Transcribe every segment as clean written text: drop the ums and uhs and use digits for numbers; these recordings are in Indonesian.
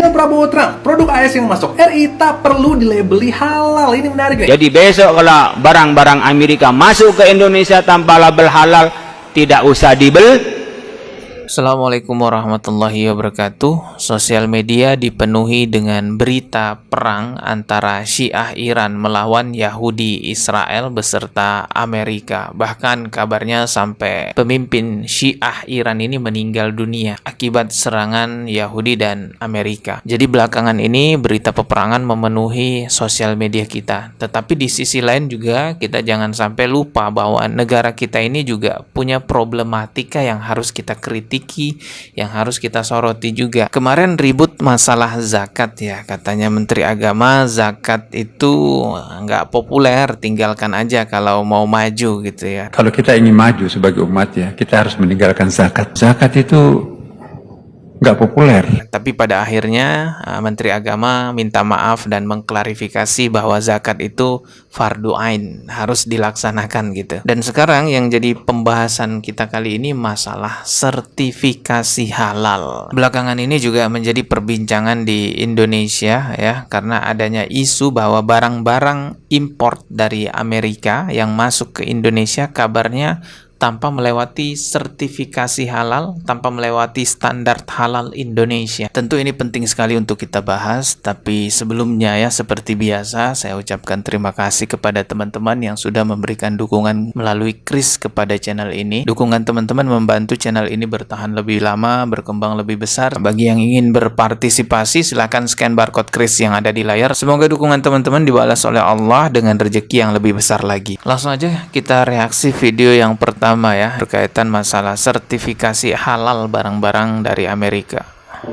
Dia Prabowo Trump, produk AS yang masuk RI tak perlu dilabeli halal. Ini menarik nih. Jadi besok kalau barang-barang Amerika masuk ke Indonesia tanpa label halal, tidak usah dibeli. Assalamualaikum warahmatullahi wabarakatuh. Sosial media dipenuhi dengan berita perang antara Syiah Iran melawan Yahudi Israel beserta Amerika. Bahkan kabarnya sampai pemimpin Syiah Iran ini meninggal dunia akibat serangan Yahudi dan Amerika. Jadi belakangan ini berita peperangan memenuhi sosial media kita. Tetapi di sisi lain juga kita jangan sampai lupa bahwa negara kita ini juga punya problematika yang harus kita kritik, yang harus kita soroti juga. Kemarin ribut masalah zakat ya, katanya Menteri Agama zakat itu nggak populer, tinggalkan aja kalau mau maju gitu ya. Kalau kita ingin maju sebagai umat ya, kita harus meninggalkan zakat. Zakat itu nggak populer. Tapi pada akhirnya Menteri Agama minta maaf dan mengklarifikasi bahwa zakat itu fardu ain, harus dilaksanakan gitu. Dan sekarang yang jadi pembahasan kita kali ini masalah sertifikasi halal. Belakangan ini juga menjadi perbincangan di Indonesia ya, karena adanya isu bahwa barang-barang import dari Amerika yang masuk ke Indonesia kabarnya tanpa melewati sertifikasi halal, tanpa melewati standar halal Indonesia. Tentu ini penting sekali untuk kita bahas, tapi sebelumnya ya seperti biasa saya ucapkan terima kasih kepada teman-teman yang sudah memberikan dukungan melalui kris kepada channel ini. Dukungan teman-teman membantu channel ini bertahan lebih lama, berkembang lebih besar. Bagi yang ingin berpartisipasi silakan scan barcode kris yang ada di layar. Semoga dukungan teman-teman dibalas oleh Allah dengan rezeki yang lebih besar lagi. Langsung aja kita reaksi video yang pertama ya, berkaitan masalah sertifikasi halal barang-barang dari Amerika.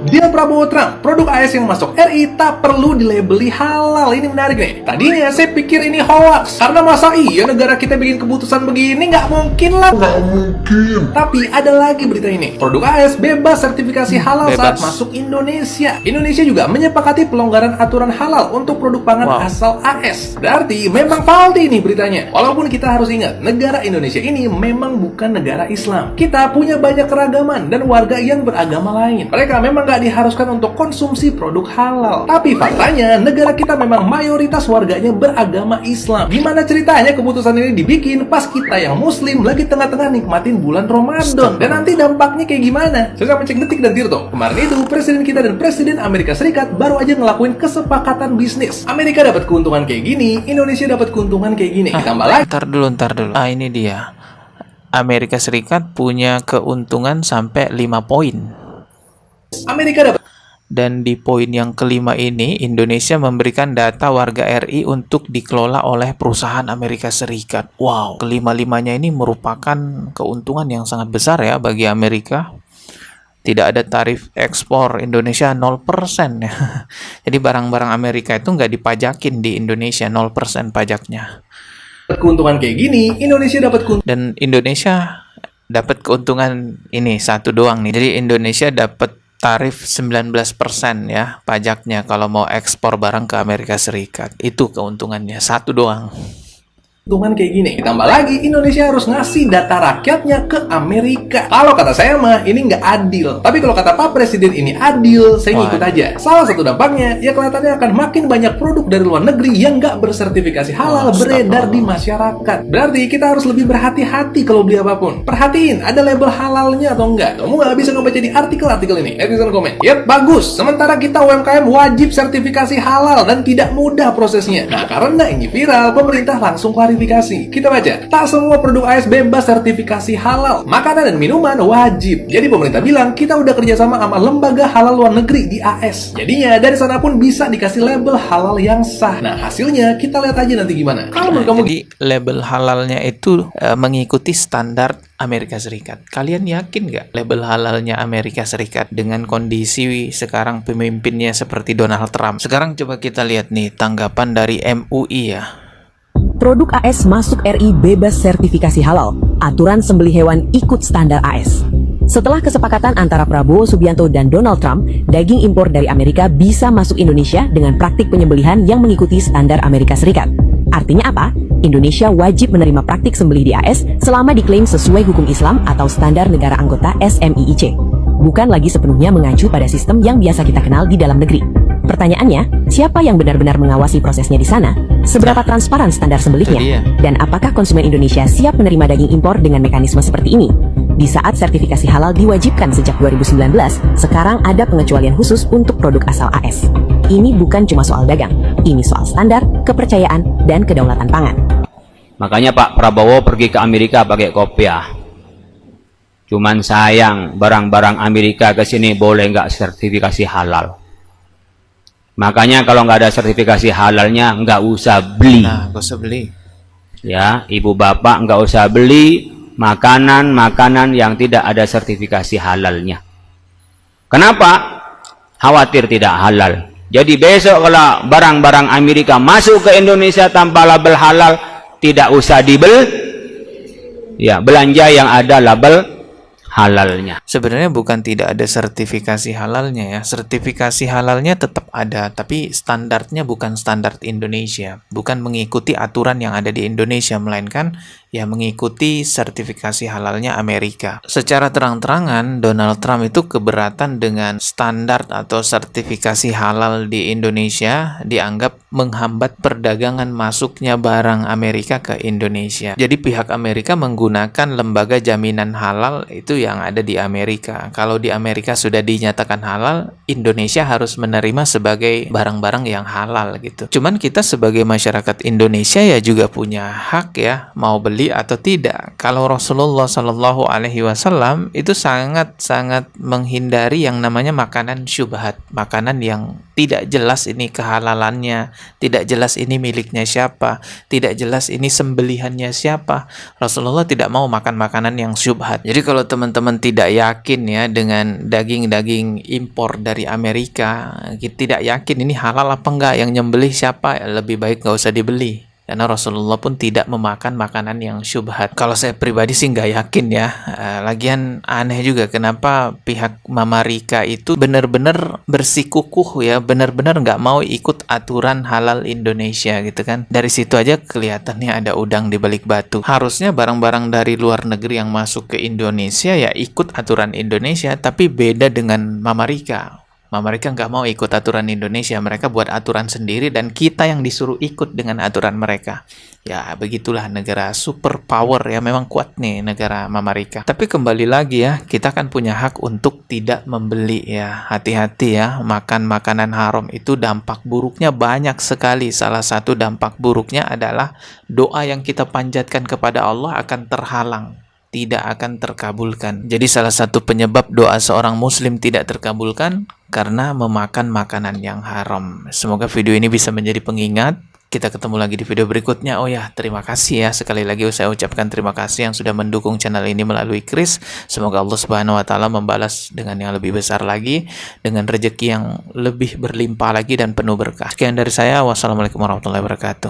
Dia Prabowo Trump, produk AS yang masuk RI tak perlu dilabeli halal. Ini menarik nih. Tadinya saya pikir ini hoax, karena masa iya negara kita bikin keputusan begini, nggak mungkin lah. Nggak mungkin. Tapi ada lagi berita ini. Produk AS bebas sertifikasi halal saat masuk Indonesia. Indonesia juga menyepakati pelonggaran aturan halal untuk produk pangan asal AS. Berarti memang valid nih beritanya. Walaupun kita harus ingat, negara Indonesia ini memang bukan negara Islam. Kita punya banyak keragaman dan warga yang beragama lain. Mereka memang nggak diharuskan untuk konsumsi produk halal. Tapi faktanya negara kita memang mayoritas warganya beragama Islam. Gimana ceritanya keputusan ini dibikin pas kita yang muslim lagi tengah-tengah nikmatin bulan Ramadan? Dan nanti dampaknya kayak gimana? Saya sama cek Detik dan Tirto. Kemarin itu presiden kita dan presiden Amerika Serikat baru aja ngelakuin kesepakatan bisnis. Amerika dapat keuntungan kayak gini, Indonesia dapat keuntungan kayak gini. Tambah lagi. Ntar dulu. Ini dia. Amerika Serikat punya keuntungan sampai 5 poin. Amerika dapat. Dan di poin yang kelima ini, Indonesia memberikan data warga RI untuk dikelola oleh perusahaan Amerika Serikat. Wow, kelima-limanya ini merupakan keuntungan yang sangat besar ya bagi Amerika. Tidak ada tarif ekspor Indonesia 0% ya. Jadi barang-barang Amerika itu nggak dipajakin di Indonesia, 0% pajaknya. Keuntungan kayak gini, Indonesia dapat keuntungan. Dan Indonesia dapat keuntungan ini satu doang nih. Jadi Indonesia dapat tarif 19% ya pajaknya kalau mau ekspor barang ke Amerika Serikat. Itu keuntungannya, satu doang. Keuntungan kayak gini. Ditambah lagi Indonesia harus ngasih data rakyatnya ke Amerika. Kalau kata saya mah ini nggak adil. Tapi kalau kata Pak Presiden ini adil, saya ngikut aja. Salah satu dampaknya ya kelihatannya akan makin banyak produk dari luar negeri yang nggak bersertifikasi halal beredar di masyarakat. Berarti kita harus lebih berhati-hati kalau beli apapun. Perhatiin ada label halalnya atau enggak. Kamu nggak bisa ngebaca di artikel-artikel ini. Netizen komen, yep bagus. Sementara kita UMKM wajib sertifikasi halal dan tidak mudah prosesnya. Nah karena ini viral, pemerintah langsung klarifikasi. Kita baca, tak semua produk AS bebas sertifikasi halal. Makanan dan minuman wajib. Jadi pemerintah bilang kita udah kerjasama sama lembaga halal luar negeri di AS. Jadinya dari sana pun bisa dikasih label halal yang sah. Nah hasilnya kita lihat aja nanti gimana. Kalau menurut kamu, jadi label halalnya itu mengikuti standar Amerika Serikat. Kalian yakin nggak label halalnya Amerika Serikat dengan kondisi sekarang pemimpinnya seperti Donald Trump? Sekarang coba kita lihat nih tanggapan dari MUI ya. Produk AS masuk RI bebas sertifikasi halal. Aturan sembelih hewan ikut standar AS. Setelah kesepakatan antara Prabowo Subianto dan Donald Trump, daging impor dari Amerika bisa masuk Indonesia dengan praktik penyembelihan yang mengikuti standar Amerika Serikat. Artinya apa? Indonesia wajib menerima praktik sembelih di AS selama diklaim sesuai hukum Islam atau standar negara anggota SMIIC. bukan lagi sepenuhnya mengacu pada sistem yang biasa kita kenal di dalam negeri. Pertanyaannya, siapa yang benar-benar mengawasi prosesnya di sana? Seberapa transparan standar Itu dia. sembelihnya? Dan apakah konsumen Indonesia siap menerima daging impor dengan mekanisme seperti ini? Di saat sertifikasi halal diwajibkan sejak 2019, sekarang ada pengecualian khusus untuk produk asal AS. Ini bukan cuma soal dagang, ini soal standar, kepercayaan, dan kedaulatan pangan. Makanya Pak Prabowo pergi ke Amerika pakai kopiah. Cuman sayang barang-barang Amerika ke sini boleh nggak sertifikasi halal. Makanya kalau nggak ada sertifikasi halalnya nggak usah beli. Nah, gak usah beli. Ya, ibu bapak nggak usah beli makanan-makanan yang tidak ada sertifikasi halalnya. Kenapa? Khawatir tidak halal. Jadi besok kalau barang-barang Amerika masuk ke Indonesia tanpa label halal, tidak usah dibeli. Ya, belanja yang ada label halalnya. Sebenarnya bukan tidak ada sertifikasi halalnya ya. Sertifikasi halalnya tetap ada, tapi standarnya bukan standar Indonesia. Bukan mengikuti aturan yang ada di Indonesia, melainkan ya mengikuti sertifikasi halalnya Amerika. Secara terang-terangan, Donald Trump itu keberatan dengan standar atau sertifikasi halal di Indonesia, dianggap menghambat perdagangan masuknya barang Amerika ke Indonesia. Jadi pihak Amerika menggunakan lembaga jaminan halal itu yang ada di Amerika. Kalau di Amerika sudah dinyatakan halal, Indonesia harus menerima sebagai barang-barang yang halal gitu. Cuman kita sebagai masyarakat Indonesia ya juga punya hak ya, mau beli atau tidak. Kalau Rasulullah Shallallahu Alaihi Wasallam itu sangat-sangat menghindari yang namanya makanan syubhat, makanan yang tidak jelas ini kehalalannya, tidak jelas ini miliknya siapa, tidak jelas ini sembelihannya siapa. Rasulullah tidak mau makan makanan yang syubhat. Jadi kalau teman-teman tidak yakin ya dengan daging-daging impor dari Amerika, tidak yakin ini halal apa enggak, yang nyembelih siapa, lebih baik nggak usah dibeli. Karena Rasulullah pun tidak memakan makanan yang syubhat. Kalau saya pribadi sih nggak yakin ya. Lagian aneh juga kenapa pihak Mama Rika itu benar-benar bersikukuh ya, benar-benar nggak mau ikut aturan halal Indonesia gitu kan. Dari situ aja kelihatannya ada udang di balik batu. Harusnya barang-barang dari luar negeri yang masuk ke Indonesia ya ikut aturan Indonesia, tapi beda dengan Mama Rika. Mereka nggak mau ikut aturan Indonesia, mereka buat aturan sendiri dan kita yang disuruh ikut dengan aturan mereka. Ya begitulah negara superpower ya, memang kuat nih negara Mama Rika. Tapi kembali lagi ya, kita kan punya hak untuk tidak membeli ya. Hati-hati ya, makan makanan haram itu dampak buruknya banyak sekali. Salah satu dampak buruknya adalah doa yang kita panjatkan kepada Allah akan terhalang, tidak akan terkabulkan. Jadi salah satu penyebab doa seorang muslim tidak terkabulkan karena memakan makanan yang haram. Semoga video ini bisa menjadi pengingat. Kita ketemu lagi di video berikutnya. Oh ya, terima kasih ya. Sekali lagi saya ucapkan terima kasih yang sudah mendukung channel ini melalui Kris. Semoga Allah Subhanahu wa taala membalas dengan yang lebih besar lagi, dengan rezeki yang lebih berlimpah lagi dan penuh berkah. Sekian dari saya. Wassalamualaikum warahmatullahi wabarakatuh.